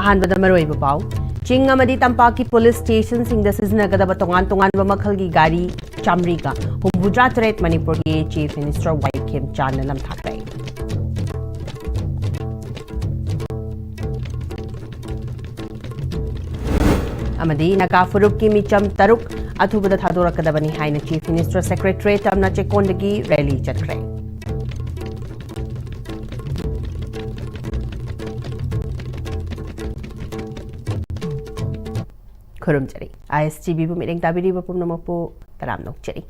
अहानबदा मरोइब पाउ चिंग अमदी तंपाकी पुलिस स्टेशन सिंगदा सिजनगदब तोंगान मखलगी गाड़ी चामरीगा हुबुद्रा तरेट मणिपुर की चीफ मिनिस्टर वाई खेमचान लमथाखरे अमदी नका फुरुक की मिचम तरुक अथुबदा थादोरकदबनी हाइना चीफ मिनिस्टर सेक्रेटरी तमना चेकोंदगी रैली चटखरे खुरुमचरी ISTV बु मिरेंग ताबिरिबा पुमनमपु तराम नोकचरी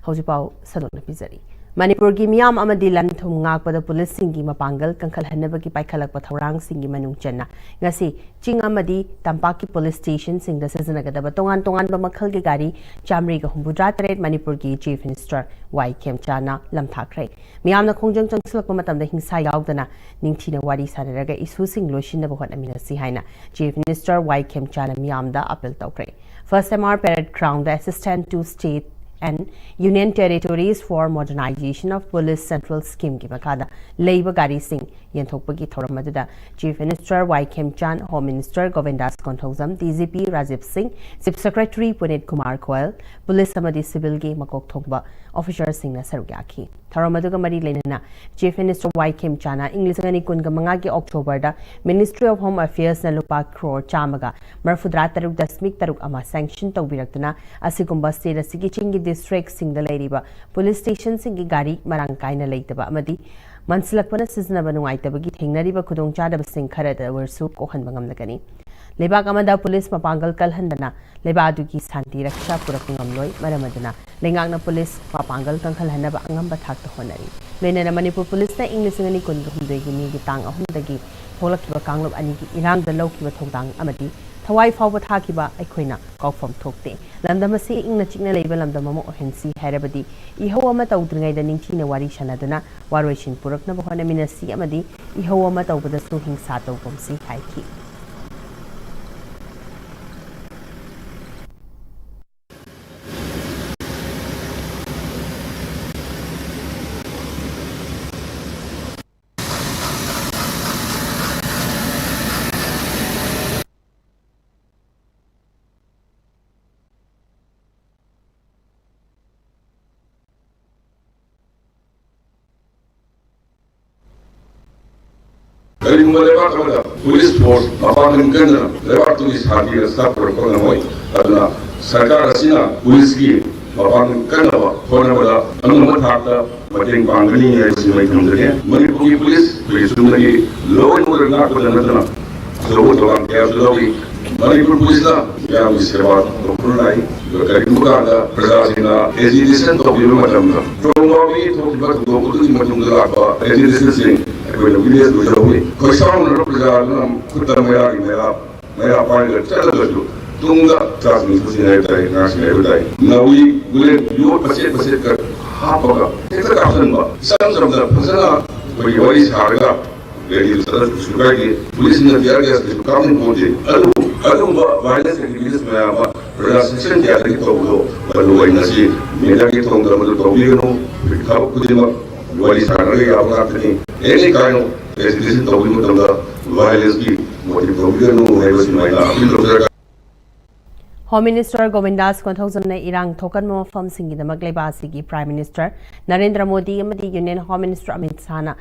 हौजिपाउ सदोन पिजरी मणिपुर की मियाम अमदी लंथुम ngaakpada पुलिस सिंगी मपांगल कंखल हन्नबगी पाइखलक पथौरांग सिंगी मनुंग चन्ना ngasi चिंग अमदी तंपाकी पुलिस स्टेशन सिंगदा सिजनगदब तोंगान तोंगान मखल की गाड़ी चामरी का हुबुद्रा तरेट मणिपुर की चीफ मिनिस्टर वाई खेमचाना लमथाखरे मियामना खोंजंग चंगसलक मतमदा हिंसा यावदना निंगथीना वारी सानरगा इशू सिंग लोशिनब होटमिनसी हाइना चीफ मिनिस्टर वाई खेमचाना मियामदा अपील तौखरे first MR parade ground assistant to state and Union Territories for Modernization of Police Central Scheme की मखादा लेइबा गाड़ी सिंह यंथोकपगी थौरम मदुदा chief minister Y Khemchand home minister Govindas Konthoujam DGP Rajiv Singh chief secretary Puneet Kumar Goyal police अमदी सिविल की मकोक थोकबा ऑफिसर सिंह न सरुयाखी थौरम मदुगा मरी लेना चीफ मिनिस्टर वाई खेमचाना इंग्लिश गनी कुनगा मंगा की अक्टोबर दा मिनिस्ट्री ऑफ होम अफेयर्स न लुपा क्रोर चामगा मरफुद्रा तरुक दशमिक तरुक अमा सैंक्शन तौबिरक्तना असिगुम्बा स्टेट असिगी चिंगी डिस्ट्रिक्ट सिंह द लेरिबा पुलिस स्टेशन सिंगी गाड़ी मरांग कायना लेतबा अमदी मनसलकपना सिजनबा नुंगाइतबगी थेंगनरिबा खुदोंचादब सिंह खरद वर्सु कोहनबा ngamlagani लेबाक अमदा पुलिस मपांगल कलहंदना लेबादु की शांति रक्षा पुरक ngamloi मरमदना लेंगांगना police मपांगल कंखलहनबा अंगंबा थाकत honorary लेनेना Manipur police ना इंग्लिसंगनी कुनगहुमदगी मीगी तांग अहुमदगी थोलकिबा कांगलब अनि की इरांग द लौकिबा थोंदांग अमदी थवाई फावबा थाकिबा अखोइना कौफम थोकते लंदम से इंगना चिकना लेबा लंदम अमा ओहेंसी हैरबदी इहौ अमा तौद्रिङैदा निंगथीना वारी सनादुना वारोइसिन पुरकनबा होनमिनसी अमदी इहौ अमा तौबदसु हिंसा तौबमसी हाइकी पुलिस फोर्स मपांगन करना लेबाक तुगी शांति रक्षा पुरकना होय अदना सरकार असिना पुलिस की मपांगन करना होनबदा अंगम थाकता मतेंग पांगनी है सिमai थमदने मणिपुर की police Sundari law and order ना कोदनतना जो तोलांग के सुलवी मणिपुर पुलिस ला या सेवा तोपुनाई करिमुगादा प्रजासिना एजुकेशन तोबिबा मतमदा प्रोमोवी तोबिबा तोबुदु मतुंगा लापा एजुकेशन सिंग कोई विलेज को जाओगे कोई साउंड रो प्रजा खुद मेरा मेरा पाइलट चल गयो तुंगा ट्रांसमिट से है ताई नाश है बताई नवी गुले यो पसे कर हापगा एक काफन बा सम द फसला कोई वही सारगा लेडी सदर सुगा की पुलिस ने दिया गया इसको काम नहीं पहुंचे अनु वायलेंस एक्टिविटीज में आवा प्रजा सेक्शन क्या है तो वो बलुई नसी मेरा की तो मतलब तो भी नो खाओ कुछ वाली सारगा आपका अपनी एनी काइंड ऑफ एजुकेशन तो भी मतलब वायलेंस की मोटिव तो भी नो है बस महिला अभी होम मिनिस्टर गोविंदास कोंथौजम ने इरांग थोकन मफम सिंगिदमक लेबासिगी प्राइम मिनिस्टर नरेंद्र मोदी अमदी यूनियन होम मिनिस्टर अमित शाहना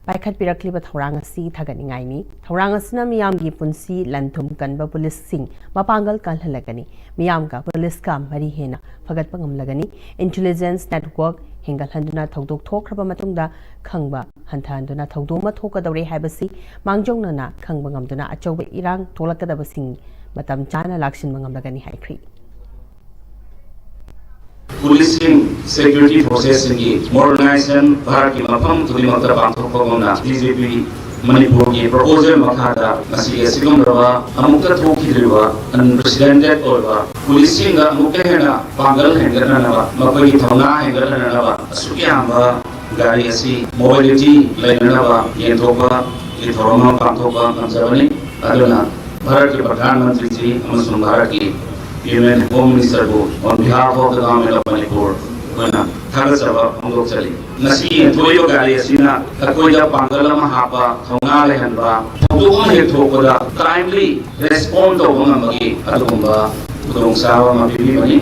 पाइखत पिरखलिबा थौरांग असि थगनिंगाइनी थौरांग असना मियामगी पुंसी लंथुम कनबा पुलिस सिंह मपांगल कलहलगनी मियाम का पुलिस का मरी हेना फगत पंगमलगनी इंटेलिजेंस नेटवर्क हिंगलहंदुना थौदोक थोखरबा मतुंगदा खंगबा हंथांदुना थौदोमा थोकदौरे हाइबसी मांगजौनना खंगबा ngamduna अचौबा इरांग थोलकदबसिंग मतम चाना लाक्सिन मंगमलगनी हाइख्री Policing security forces की modernization भारत की मफम तुरी मतर बांधों कोमना DGP मणिपुर की proposal मखादा मसी एसिकम रवा अमुक्ता थोकी द्रिवा unprecedented ओरवा policing का मुख्य है ना पागल है करना नवा मकोई थोना है करना नवा सुकियांबा गाड़ी ऐसी mobility लेना नवा ये थोपा ये थोरमा बांधों नमस्कारनी अदुना भारत के प्रधानमंत्री जी अमसुम भारत की Union Home Minister को on behalf of the government of Manipur, थागतजबा फोंदोकचरी नसी थोइबा गाड़ी असिना अकोइदा पांगल अमा हापा थौना लेहनबा थौदोक अमा हेक थोकपदा टाइमली रेस्पोंड तौबा ngambagi अदुगुंबा खुदोंचाबा अमा पिबिबनी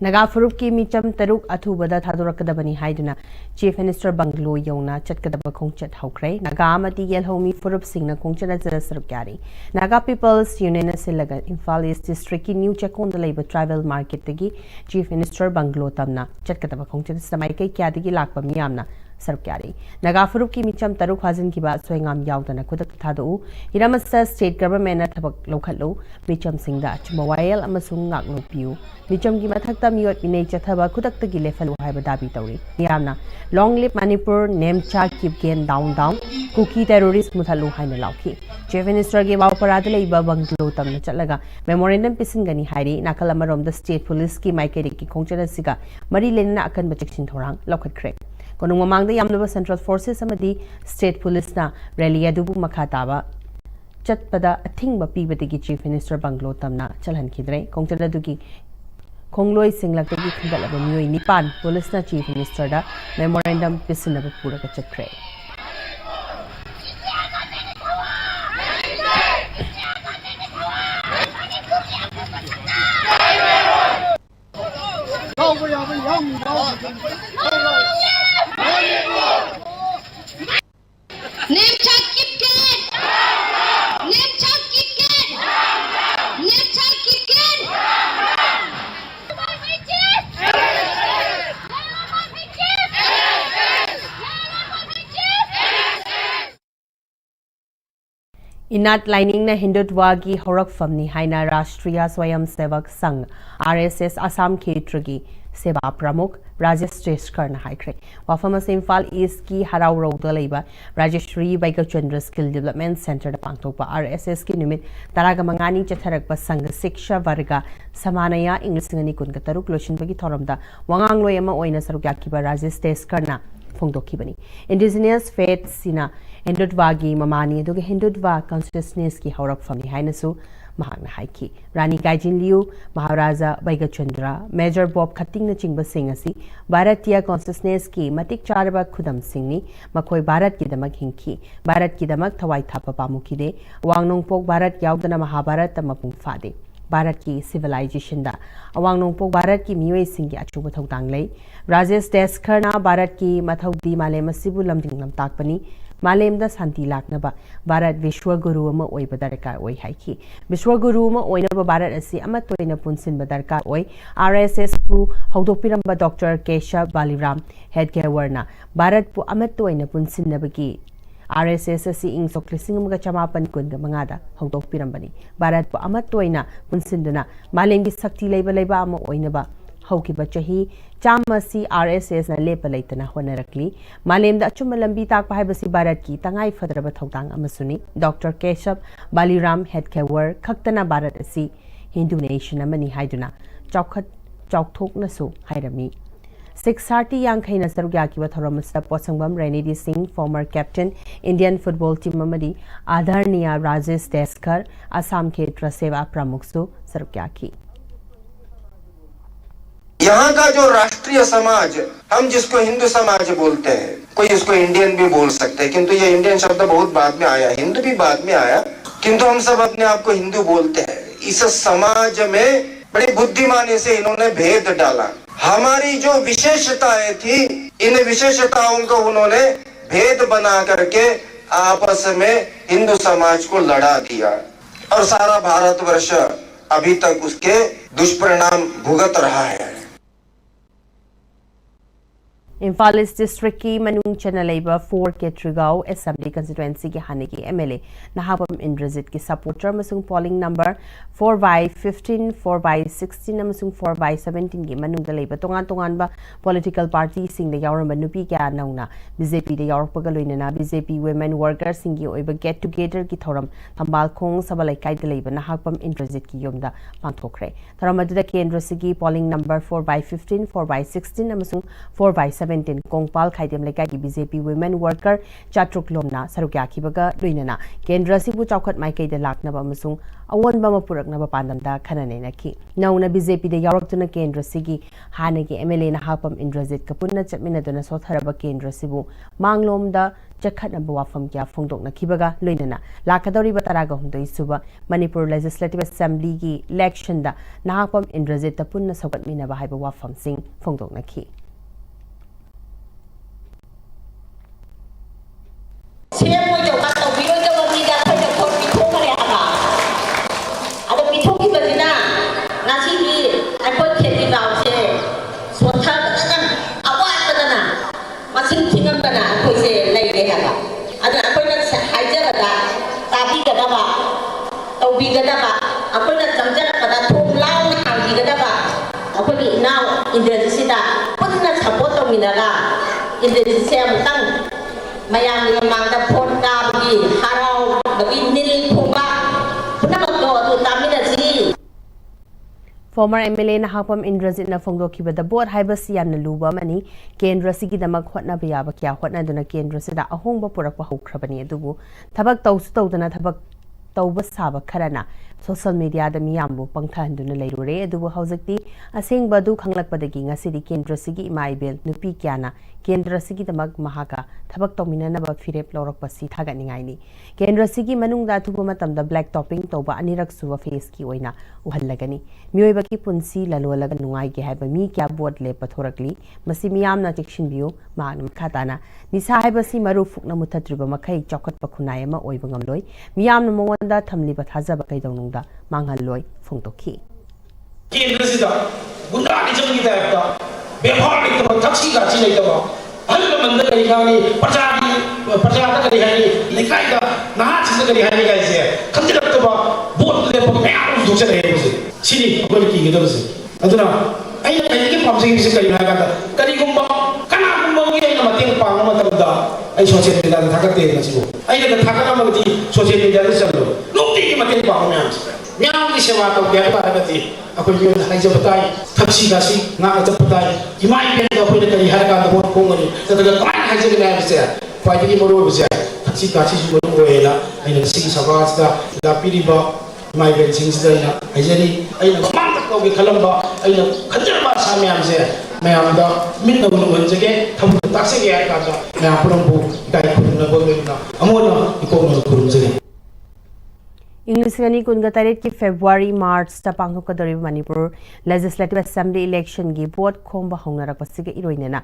Naga Furup ki micham taruk athubada thadorakadabani haiduna Chief Minister Banglo yona chatkadaba khongchat haukrai Naga amati yelhomi Furup singna khongchat azara sarukari Naga People's Union silaga Imphal East District ki new chakon the labor tribal market tagi Chief Minister Banglo tamna chatkadaba khongchat samai kai kyadigi lakpa miyamna sarukari Naga Furup ki micham taruk hazin ki ba soingam yaudana kudak thadu Hiramasa state government na thabak lokhallo micham singda chmawayel amasung ngaklo piu micham ki mathakta miyot minei chathaba kudak tagi lefalu haiba dabi tawri yamna long live Manipur nemcha keep gain down cookie terrorist muthalu haina lauki Chief Minister ge baw parada leiba Banglo tamna chatlaga memorandum pisingani hairi nakal amarom the state police ki maikeri ki khongchana siga mari lenna akan bachaksin thorang lokhatkre konung mamangda yamnaba central forces amadi state police na rally adubu makhataba chatpada athingba pibadigi Chief Minister Banglo tamna chalhan khidre khongchana dugi Kongloi singlak tagi khandalaba miyoi nipan police na Chief Minister da memorandum pisinaba pura ka chakre Inat lining na Hindutwa gi horak famni haina Rashtriya Swayam Sevak Sangh RSS Assam Khetragi Seva Pramukh Rajesh Teskar na haikre wafama Imphal East ki harau rauda leiba Rajeshri Baigachandra Skill Development Center da pangtokpa RSS ki numit taraga mangani chatharakpa Sangh Siksha Varga Samanaya Inglisingani kunga taruk loshinbagi thoramda wangangloi ama oina sarukyakiba Rajesh Teskar na phongdokhibani indigenous faith sina Hindutwa gi mamani aduga Hindutwa consciousness ki haurak famni hainasu mahakna haiki Rani Gaijin Liu Maharaja Baigachandra Major Bob Khating na chingba sing asi Bharatiya consciousness ki matik charaba khudam singni makhoi Bharat ki damak hingki Bharat ki damak thawai thapa pamukide wangnongpok Bharat yaudana Mahabharat mapung fade Bharat ki civilization da awang-nongpok Bharat ki miyoi sing ki achuba thawtang lei Rajesh Teskar na Bharat ki mathaudi malem asibu lamding lam takpani malem da santi laknaba Bharat Vishwa Guru ama oiba darkar oi haiki Vishwa Guru ama oinaba Bharat asi ama toina punsin ba darkar oi RSS pu hawdokpiramba Dr. Keshav Baliram headgear na Bharat pu ama toina punsin nabagi RSS asi ing soklising mga chamapan kun mangada hawdok pirambani Bharat po amat toina punsinduna malengi sakti leiba ama oina ba hawkiba chahi chamasi RSS na lepa leitana honarakli malem da achuma lambi tak pahibasi Bharat ki tangai fadraba thawtang amasuni Dr. Keshav Baliram headkewer khaktana Bharat asi Hindu nation amani haiduna chawthok na so hairami 630 Yankai Nasarugaki Watharamasa Posangbam Renidi Singh, former captain, Indian football team Mamadi, Adharniya Rajesh Teskar, Assam Khetra Seva Pramuksu Sarukyaki. यहाँ का जो राष्ट्रीय समाज हम जिसको हिंदू समाज बोलते हैं कोई इसको इंडियन भी बोल सकते हैं किंतु ये इंडियन शब्द बहुत बाद में आया हिंदू भी बाद में आया किंतु हम सब अपने आप को हिंदू बोलते हैं इस समाज में बड़ी बुद्धिमानी से इन्होंने भेद डाला हमारी जो विशेषताएं थी इन विशेषताओं को उन्होंने भेद बना करके आपस में हिंदू समाज को लड़ा दिया और सारा भारतवर्ष अभी तक उसके दुष्परिणाम भुगत रहा है Imphal East District ki manung chana leiba 4 ke Trigao Assembly constituency ki hane ki MLA Nahapam Indrajit ki supporter masung polling number 4/15 4/16 masung 4/17 ki manung da leiba tongan ba political party sing da yawram nupi kya nauna BJP da yawrak pagaloina na BJP women workers sing ki oiba get together ki thoram thambal khong sabalai kai da leiba Nahapam Indrajit ki yomda pangthokre thoram adu da kendra sigi polling number 4/15 4/16 masung 4/17 17 Kongpal Khaidem Lekai ki BJP women worker chatruk lomna saruk yakibaga luinana kendra sibu chawkhat maikei da laknaba amasung awon ba mapuraknaba pandamda khanane nakhi nauna BJP de yaroktuna kendra sigi hanagi MLA na hapam Indrajit kapunna chapmina dona sotharaba kendra sibu manglomda chakhatnaba wafam kya phongdokna kibaga luinana lakadori bataraga humdoi suba Manipur Legislative Assembly ki election da nahapam Indrajit tapunna sokatmina ba haiba wafam sing phongdokna ki Former MLA na hapam Indrajit na phongdokiba da board haibasi yamna luba mani kendra sigidamak hotna biyaba kya hotna duna kendra sida ahongba purakpa hokrabani adubu thabak tawsu tawdana thabak tawba saba kharana social media da miyambu pangthanduna leirure adubu hauzakti asengba du khanglakpadagi ngasidi kendra sigi imaibel nupi kyana kendra sigi damak mahaka thabak tawminana ba firep lawrakpa si thagatningai ni kendra sigi manungda thuba matamda black topping tawba anirak suwa face ki oina uhallagani miyoiba ki punsi lalolaga nungai ge haiba mi kya board le pathorakli masi miyamna chekshin biu magnam khatana nisa haiba si maru fukna muthatriba makhai chokhat pakhunai ma oiba ngamloi miyamna mawanda thamli ba thajaba kaidonungda manghalloi phongtokhi kendra sida gunda ni jamgi da व्यवहार एक तो taxi का चीज़ एक तो हर एक बंदे करी खानी प्रचार करी खानी लिखाई का नहा चीज़ करी खानी का ऐसे खंडे लगते बा बोल ले पक मैं आऊँ दूसरे रहे मुझे चीनी अगर की ये तो बस अदना ऐसे के पाप से किसी करी खाना का करी गुम्बा कना गुम्बा की ऐसे मतें पांग मत बता ऐसे सोचे थे दादा थकते हैं मसीबो ऐसे का थकना मगती सोचे थे दादा चलो लोग तीन मतें पांग में आम म्याम की सेवा तो क्या बात है अकोई जो है जब बताई थक्सी का सी ना जब बताई इमाई पे तो अकोई ने कहीं हर का तो बहुत कोंगनी तो कमाई है जब नहीं बसे फायदे की मरो बसे थक्सी का सी जो मरो है ना ऐने सिंग सवास दा लापीरी बा इमाई पे सिंग से ना ऐसे ऐने कमांड तक तो के खलम बा ऐने खंजर बा सामने हम से मैं हम दा मिन तो बनो बन जगह थम तक से गया का मैं आप लोगों को टाइप करना बोल ना अमोना इको मरो करूँ जगह Inglisani kunga tarit ki February March ta pangthokadori Manipur Legislative Assembly election gi vote khomba hongnarak pasiga iroinena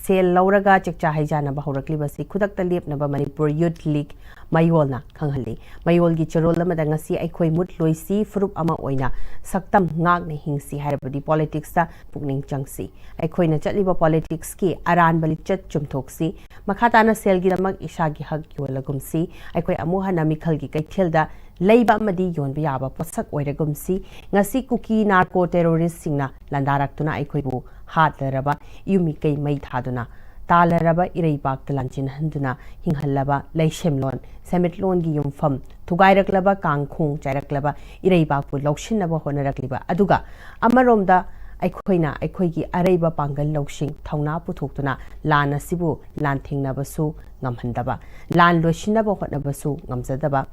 sel lauraga chekcha haijana ba horakli basi khudak ta lepna ba Manipur Youth League mayolna khanghalli mayol gi charol amada ngasi aikhoi mut loisi furup ama oina saktam ngak ne hingsi harabadi politics ta pukning changsi aikhoi na chatliba politics ki aran bali chat chumthoksi makhatana sel gi damak isha gi hak yolagumsi aikhoi amuha na mikhal gi kaithelda leiba madi yon biaba posak oiragumsi ngasi kuki narco terrorist singna landaraktuna aikhoibu hatlaraba yumi kai mai thaduna talaraba irei bak talanchin handuna hinghallaba leishemlon semitlon gi yumfam thugairaklaba kangkhung chairaklaba irei bak pu lokshinaba honarakliba aduga amaromda aikhoina aikhoigi areiba pangal loksing thauna puthokuna lan asibu lan thingnabasu ngamhandaba lan loishinaba hotnabasu ngamjadaba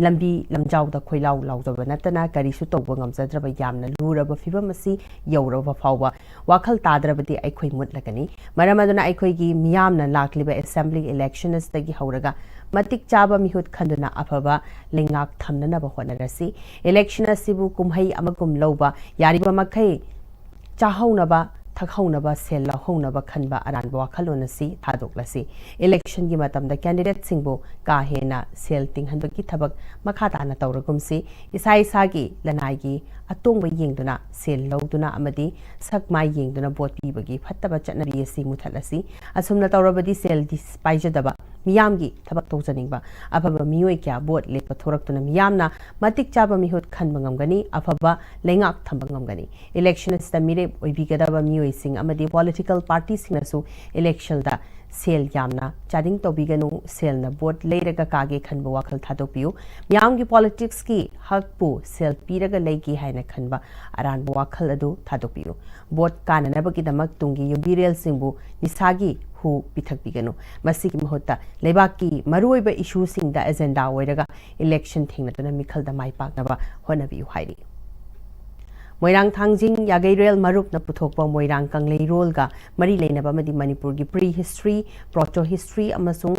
lambi lamjaw da khoilaw lawdaba natana karisu tawba ngamjadraba yamna luraba fibam asi yawraba fawba wakhal tadrabadi aikhoi mutlagani maramaduna aikhoigi miyamna lakliba assembly elections tagi hauraga matik chaba mihut khanduna afaba lengak thamnana ba honarasi election asibu kumhai amagum lawba yariba makhai chahaunaba thakhaunaba sel lahaunaba khanba aranba wakhalonasi thadoklasi election gi matamda candidate singbo ka hena sel tinghanbagi thabak makhata na tawragumsi isai sagi lanai gi atongba yengduna sel lawduna amadi sakma yengduna bot pibagi phattaba chatnabi asi muthalasi asumna tawrabadi sel dispaijadaba miyamgi thabak tawjaningba afaba miyoi kya bot lepa thoraktuna miyamna matik chaba mihut khanba ngamgani afaba lengak thamba ngamgani election sta mire oibigadaba miyoi sing amadi political parties singnasu election da सेल यामना चादिंग तौबीगनु सेलना vote लेरगा कागे खनबा वाखल थादोपियु मियामगी पॉलिटिक्स की हकपु सेल पीरगा लेगी हाइना खनबा अरानबा वाखल अदु थादोपियु वोट काननबगिदमक तुंगी युबिरेल सिंबु निसागी हु पिथकबिगनु मसिगी महोत्ता लेबाकी मरुइबा इशू सिंगदा एजेंडा ओइरगा इलेक्शन थेंगनतुना मिखलदा माइपाकनबा होनबियु हाइरि मोइरांग थांजिंग यागैरेल मरुप न पुथोकपा मोइरांग कंगलेरोलगा मरी लेनबा मदि मणिपुर की प्री हिस्ट्री प्रोटो हिस्ट्री अमसुंग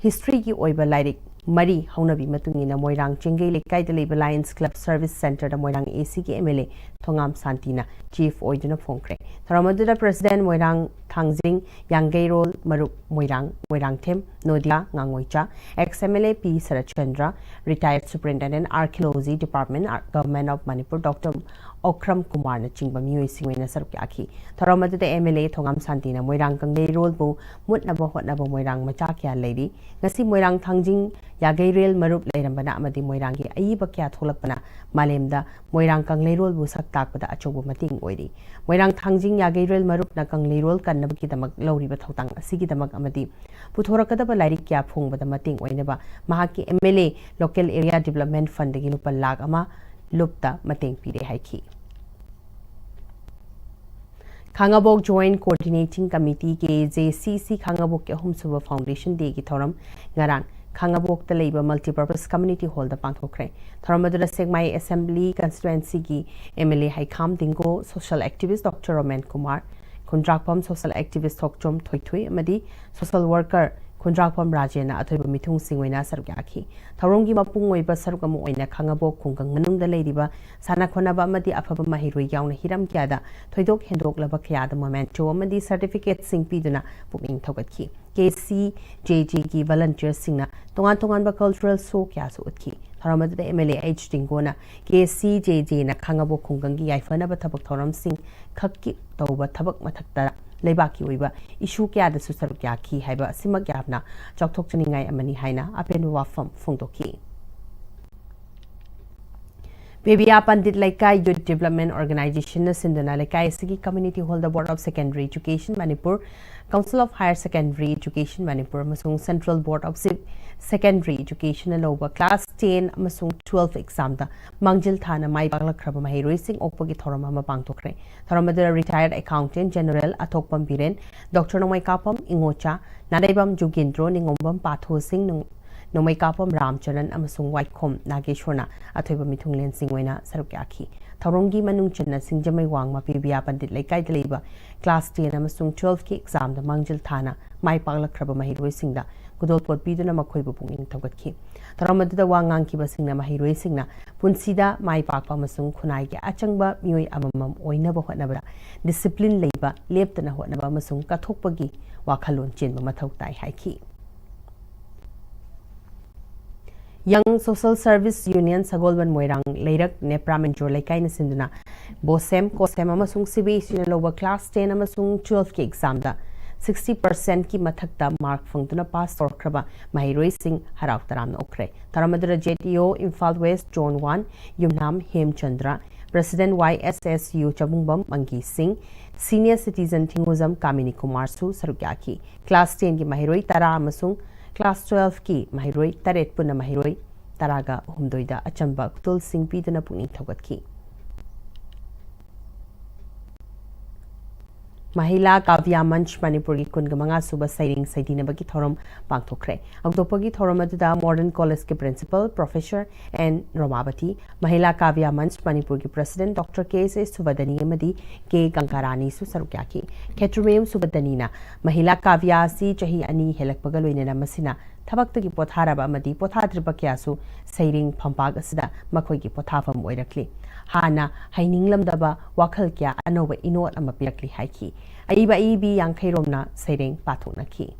हिस्ट्री की ओइबा लाइरिक मरी हौनबी मतुंगिना मोइरांग चिंगै लेकाइदा लेबा लायंस क्लब सर्विस सेंटर दा मोइरांग एसी के एमएलए थोंगाम शांतिना चीफ ओइदुना फोंख्रे थरमदुदा प्रेसिडेंट मोइरांग थांजिंग यांगैरोल मरुप मोइरांग थेम नोदिया ngangoicha ex MLA P Sarachandra retired superintendent archaeology department government of Manipur Dr Okram Kumar na chingba mioi singwena saruk yakhi tharamadda MLA thongam santina moirang kanglei rol bu mutnaba hotnaba moirang macha kya leiri ngasi moirang thangjing yageirel marup leirambana amadi moirang gi aiba kya tholakpana malemda moirang kanglei rol bu sak takpada achobu mating oiri moirang thangjing yageirel marup na kanglei rol kannabki damak lauriba thotang asigi damak amadi पुथोरकदबा लाइरिक क्या फोंगबदा मतिंग ओइनेबा महाकी MLA local area development fund गी लुपा लाख अमा लुपता मतिंग पीरे हाइखी खांगाबोक जॉइंट कोऑर्डिनेटिंग कमिटी के JCC खांगाबोक के हुमसुबा फाउंडेशन डे की थोरम ngaraang खांगाबोक ता लेबा मल्टीपर्पस कम्युनिटी हॉल दा पांथोखरे थोरमदुरा सेगमाई असेंबली कंस्टिट्युएंसी की MLA हाइखाम दिंगो social activist doctor Romen Kumar Khundrakpam social activist Thokchom Thoithui अमदी सोशल वर्कर खुंद्राकपम राजेना अथोइबा मिथुंग सिंगवेना सरग्याखी थौरोंगी मपुंग ओइबा सरगम ओइना खांगाबोक खुंगंग मनुंगदा लेरिबा साना खोनाबा अमदी अफबा महिरोइ यावना हिरम क्यादा थोइदोक हेंदोकलबा क्यादा मोमेंटो अमदी सर्टिफिकेट सिंग पीदुना पुकिंग थोगतखी KCJJ की वॉलंटियर्स सिंगना तोंगान तोंगान कल्चरल शो क्या सो उत्खी थरमदे MLA H Dinggona KCJJ na khangabo khunggangi yaifana thabak thoram sing khakki tawba thabak mathakta leibaki oiba issue kya da su saruk kya khi haiba simak yapna chokthok chaningai amani haina apen wafam phungdokhi Bebia Pandit Laikai Youth Development Organization Sinduna Laikai Sigi Community Hall the Board of Secondary Education Manipur Council of Higher Secondary Education Manipur Masung Central Board of Secondary Education Aloba Class 10 Masung 12 exam da Mangjil Thana Mai Bagla Kraba Mahiroi Sing Opagi Thorama Mapangtokre Thoramadura Retired Accountant General Athokpam Biren Dr. Nomai Kapam Ingocha Nadaibam Jugindro Ningombam Patho Sing Nomai Kapam Ramcharan Amasung Waikom Nageshwarna Athoiba Mithunglen Singwena Sarukyaki Taurongi Manung Chana Singjamai Wang Mapibia Pandit Laikai Deliba Class 10 Amasung 12 ki exam the Mangjil Thana Mai Pagla Kraba Mahiroi Singda Gudol Pot Biduna Makoiba Punging Togatki Taramada Wangang Kiba Singna Mahiroi Singna Punsida Mai Papa Masung Kunai Achangba Mui Amamam Oinaba Hotnabra Discipline Labor Leptana Hotnaba Masung Katokpagi Wakalun Chin Mamatau Tai Haiki Young Social Service Union Sagolban Moirang Leirak Nepra Menjor Laikai Sinduna Bosem Kosem Amasung CBSE Lower Class 10 Amasung 12 ki exam da 60% ki mathakta mark fangtuna pass torkraba Mahiroi Singh Harau Taram Okre Taramadra JTO Imphal West Zone 1 Yumnam Hemchandra President YSSU Chabungbam Mangi Singh Senior Citizen Thinguzam Kamini Kumar Su Sarukyaki Class 10 ki Mahiroi Tara Amasung Class 12 ki Mahiroi Taret Puna Mahiroi Taraga Humdoida Achamba Kutul Singh Piduna Puning Thogatki Mahila Kavya Manch Manipuri Kungamanga Suba Sairing Saidina Baki Thorum Pangtokre Octopagi Thorumadda Modern College ke Principal Professor and Romabati Mahila Kavya Manch Manipuri President Dr. K.S. Subadani Amadi K. Gankarani Su Sarukyaki Ketrumem Subadanina Mahila Kavya Si Chahi Ani Helakpagaloina Masina Tabak ki Potharaba Madi Pothadriba Kyasu Sairing Pampag Asida Makogi Pothafam Oirakli Hana Haininglam Daba Wakal Kya Anova Inot Amapirakli Haiki Aiba Ibi Yankairomna Sairing Patunaki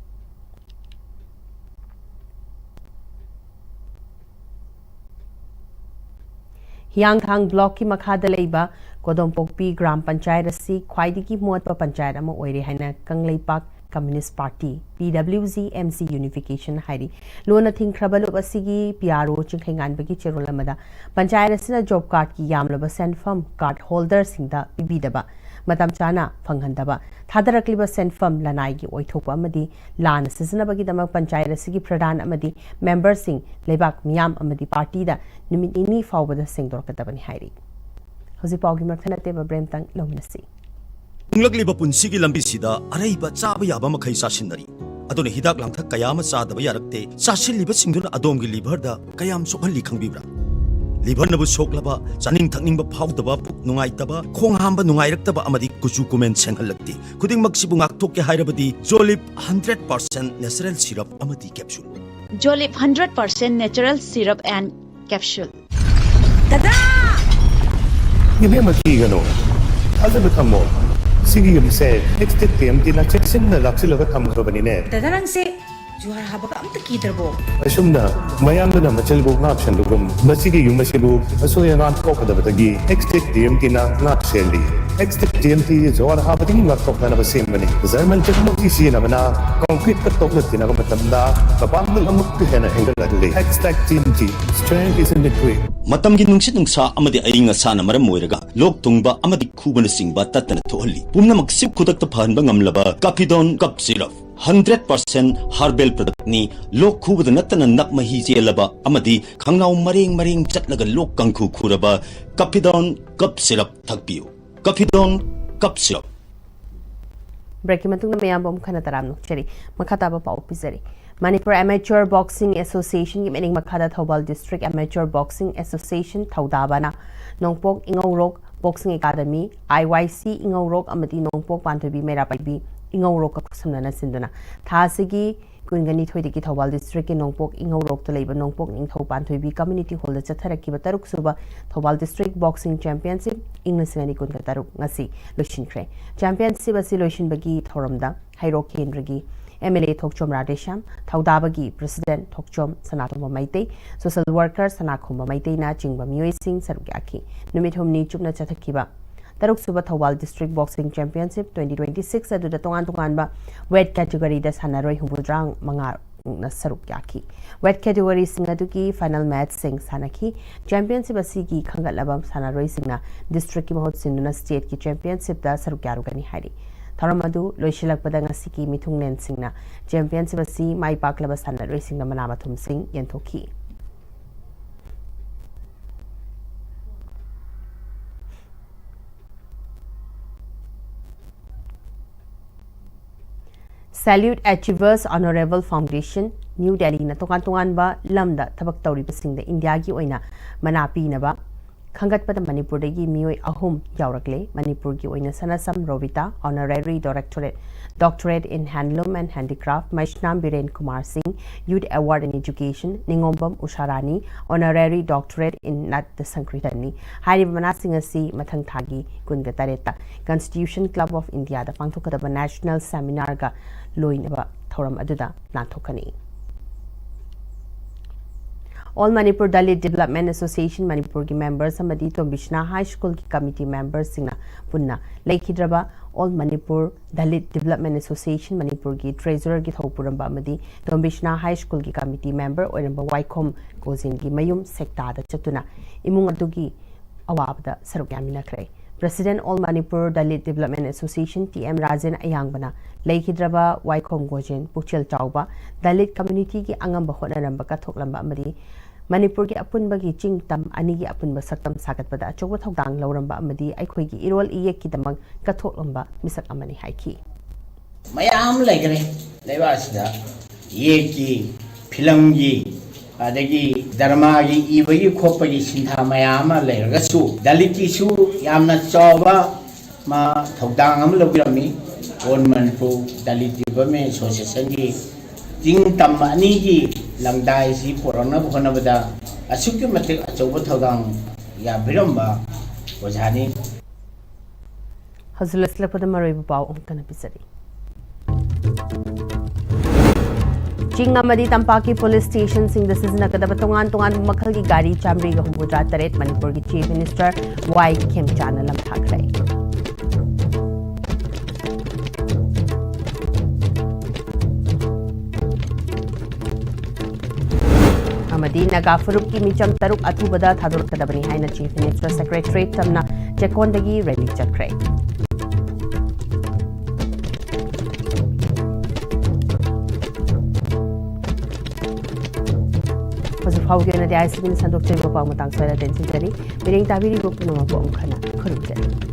Hiangthang Block ki Makhada Leiba Kodompokpi Gram Panchayat Asi Khwaidigi Muatpa Panchayat Ama Oire Haina Kangleipak Communist Party PWZ MC Unification Hairi Lona Thing Krabalu Asigi PRO Chinkhangan Bagi Cherolamada Panchayat Asina Job Card ki Yamlaba Send Firm Card Holder Singda Bibidaba matam chana phanghandaba thadarakliba senfam lanai gi oithokpa amadi lan siznabagi damak panchayat asigi pradhan amadi member sing lebak miyam amadi party da numit ini fawbada sengdor kadabani hairi hoji pawgi makthana te ba bremtang lominasi unglagliba punsigi lambisida araiba chaba yaba makhai sasinari adone hidak langthak kayama chadaba yarakte sasilliba singduna adomgi liver da kayam sokhalli khangbibra liver nabu soklaba chaning thakningba phawdaba puk nungaitaba khong hamba nungairaktaba amadi kuchu kumen senghalakti khuding maksibu ngaktokke hairabadi jolip 100% natural syrup amadi capsule jolip 100% natural syrup and capsule dada Ibe makigano alda betamo Sige yung se, next time tinacheksin na laksila ka kamkrabani ne. Dadarang se, juhar haba ka amta kitarbo. Asum na, mayang na machalbog nga action lugum. Masige yung masilbog, aso yung nga ko kada batagi. Next time tina nga seli. Next time juhar haba tingin nga tok na nabasim mani. Zarmal chak mo isi na mana, concrete ka tok na tina kamatanda. Kapag nalamok ka na hingga ladli. #TMT, strength is in the quick. matamgi nungsit nungsa amadi ainga sana maram moiraga lok tungba amadi khubana singba tatana thohalli pumna maksip khudakta phanba ngamlaba kapidon cup syrup 100% herbal product ni lok khubada natana nak mahi jelaba amadi khangnaw maring chatlaga lok kangkhu khuraba kapidon cup syrup thakpiu kapidon cup syrup break matung na mayam bom khana taram no cheri makhata ba pau pizari Manipur Amateur Boxing Association ki mening makhada Thobal District Amateur Boxing Association thaudabana nongpok ingawrok boxing academy IYC ingawrok amati nongpok panthabi mera paibi ingawrok ka samna sinduna thasigi kuingani thoidi ki Thobal District ki nongpok ingawrok to leiba nongpok ningthau panthabi community hall da chatharaki ba taruk suba Thobal District Boxing Championship inglisani kun ka taruk ngasi loishinkre championship asi loishin bagi thoramda hairo kendragi MLA Thokchom Radesham, Thaudabagi President Thokchom Sanathomba Maitei, Social Worker Sanakhomba Maitei na Jingba Miyoi Singh Sarugyaki, Numit Humni Chupna Chathakiba, Taruk Suba Thawal District Boxing Championship 2026 adu da tongan ba weight category da sanaroi humbudrang mangar na Sarugyaki. Weight category singaduki final match sing sanaki, championship asigi khangalabam sanaroi singna district ki mahot sinduna state ki championship da Sarugyarugani hari. Tharamadu loishilak padang asiki mithung nen singna championship asi mai paklaba sanna racing na manamathum sing yenthoki Salute Achievers Honorable Foundation New Delhi na tongan ba lamda thabak tawri basing da India gi oina manapi na ba Khangat pada Manipur dagi miyoi ahum yaurakle Manipur gi oina sanasam Rovita Honorary Doctorate in Handloom and Handicraft Maishnam Biren Kumar Singh Youth Award in Education Ningombam Usharani Honorary Doctorate in Nat the Sankritani Hari Manasing asi mathang thagi kunga tareta Constitution Club of India da pangthokadaba National Seminar ga loinaba thoram aduda nathokani All Manipur Dalit Development Association Manipur ki members amadi Tombishna High School ki committee members singna punna Laikhidraba All Manipur Dalit Development Association Manipur ki treasurer ki thopuramba amadi Tombishna High School ki committee member oiramba Waikhom Gozin ki mayum sekta da chatuna imung adugi awabda sarugyamina krai President All Manipur Dalit Development Association TM Rajan Ayangbana Laikhidraba Waikhom Gozin Puchel Chauba Dalit community ki angamba honaramba ka thoklamba amadi Manipur ki apunba ki chingtam ani ki apunba saktam sagat pada achokba thokdang lauramba amadi aikhoi ki irol iyek ki damang kathoklamba misak amani haiki mayam laigre leiba sida yeki film gi adagi dharma gi ibagi khopa gi sintha mayam lairaga su daliti su yamna choba ma thokdang am lobirami on Manipur Dalit Development Association gi chingtam ani gi langdai si porana bhona bada asukki matik achoba thogang ya biramba ojani Hazulas lapada maroi bau kana pisari Chingamadi Tampaki Police Station sing the season kadaba tongan makhal ki gari chamri ga humudra taret Manipur ki Chief Minister Y Kim Chana lam thakrai Amadi Naga Furup ki micham taruk athubada thador kadabani haina Chief Minister Secretary tamna chekondagi rally chakrai फाउगे ना ISTV संदोक चेबो पाव मतंग सोला tension जरी मिरेंग ताबिरी बो पुनो मपो अंखना खरुम जरी